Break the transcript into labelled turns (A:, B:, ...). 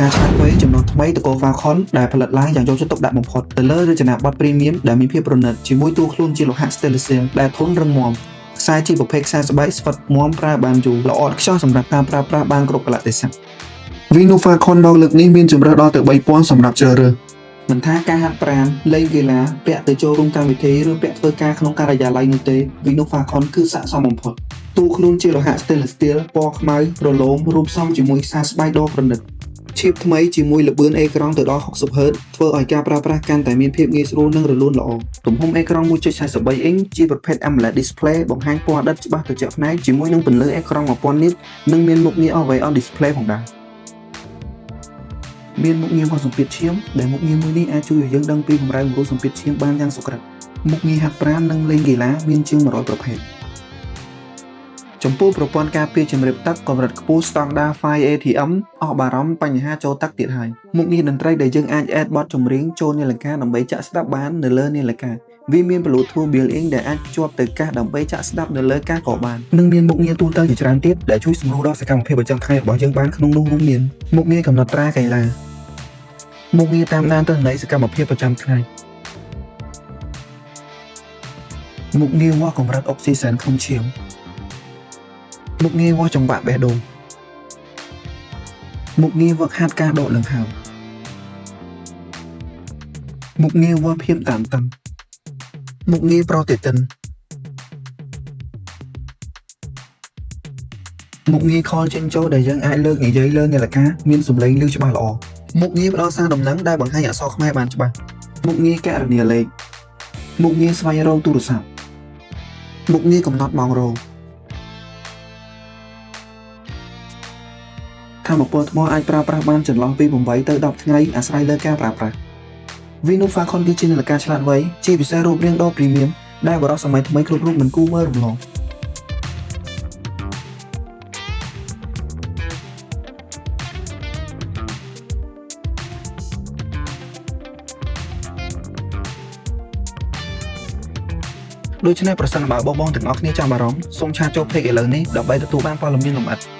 A: ការឆ្លាតវៃចំនួនថ្មីតកូ Falcon ដែលផលិតឡើងយ៉ាងយកចិត្តទុកដាក់បំផុតទៅលើរចនាប័ទ្ម Premium ដែលមានភាពប្រណិតជាមួយតួខ្លួនជាលោហៈ Stainless Steel ដែលធន់រឹងមាំខ្សែជាប្រភេទខ្សែស្បែកស្វិតមាំប្រើបានយូរល្អឥតខ្ចោះសម្រាប់ការប្រើប្រាស់បានគ្រប់កលៈទេសៈ Vino Falcon ដងលើកនេះមានជម្រើសដល់ទៅ 3000 សម្រាប់ជ្រើសរើសមិនថាការហាត់ប្រាណលេងកីឡាពាក់ទៅចូលរួមកម្មវិធីឬពាក់ធ្វើការក្នុងការិយាល័យនោះទេ Vino Falcon គឺស័ក្តិសមបំផុតតួខ្លួនជាលោហៈ Stainless Steel ពណ៌ខ្មៅរលោងរួមផ្សំជាមួយខ្សែស្បែកដ៏ប្រណិតឈៀបថ្មីជាមួយល្បឿនអេក្រង់ទៅដល់ 60Hz ធ្វើឲ្យការប្រើប្រាស់កាន់តែមានភាពងាយស្រួលនិងរលូនល្អទំហំអេក្រង់ 1.43 អ៊ីងជាប្រភេទ AMOLED Display បង្ហាញពណ៌ដិតច្បាស់ត្រជាក់ភ្នែកជាមួយនឹងពន្លឺអេក្រង់ 1000 nit និងមានមុខងារ Always On Display ផងដែរមានមុខងារវាស់សម្ពាធឈាមដែលមុខងារមួយនេះអាចជួយឲ្យយើងដឹងពីបម្រែបម្រួលសម្ពាធឈាមបានយ៉ាងសុក្រឹតមុខងារហាត់ប្រាណនិងលេងកីឡាមានជាង100ប្រភេទចំពោះប្រព័ន្ធការពារជម្រាបទឹកកម្រិតខ្ពស់ Standard 5 ATM អស់បារម្ភបញ្ហាចូលទឹកទៀតហើយមុខងារតន្ត្រីដែលយើងអាច add បទចម្រៀងចូលនាឡិកាដើម្បីចាក់ស្ដាប់បាននៅលើនាឡិកាវាមាន Bluetooth built-in ដែលអាចភ្ជាប់ទៅកាសដើម្បីចាក់ស្ដាប់នៅលើកាសក៏បាននិងមានមុខងារទូទៅជាច្រើនទៀតដែលជួយសម្រួលដល់សកម្មភាពប្រចាំថ្ងៃរបស់យើងបានក្នុងនោះរួមមានមុខងារកំណត់ត្រាកីឡាមុខងារតាមដានទិន្នន័យសកម្មភាពប្រចាំថ្ងៃមុខងារវាស់កម្រិតអុកស៊ីសែនក្នុងឈាមមុខងារវាស់ចង្វាក់បេះដូងមុខងារវាស់ហាត់ការដកដង្ហើមមុខងារវាស់ភាពតានតឹងមុខងារប្រូតេតិនមុខងារខលចេញចូលដែលយើងអាចលើកនិយាយលើនាឡិកាមានសំឡេងឮច្បាស់ល្អមុខងារផ្ដល់សារដំណឹងដែលបង្ហាញអក្សរខ្មែរបានច្បាស់មុខងារកណនីលេខមុខងារស្វែងរកទូរស័ព្ទមុខងារកំណត់ម៉ោងរោថាមពលថ្មអាចប្រើប្រាស់បានចន្លោះពី8ទៅ10ថ្ងៃអាស្រ័យលើការប្រើប្រាស់ Vino Falcon គឺជានាឡិកាឆ្លាតវៃជាពិសេសរូបរាងដ៏ Premium ដែលបរិសុទ្ធសម័យថ្មីគ្រប់រូបមិនគួរមើលរំលងដូច្នេះប្រសិនបើបងទាំងអស់គ្នាចាំបារម្ភសូមឆាតចូល Page ឥឡូវនេះដើម្បីទទួលបានព័ត៌មានលម្អិត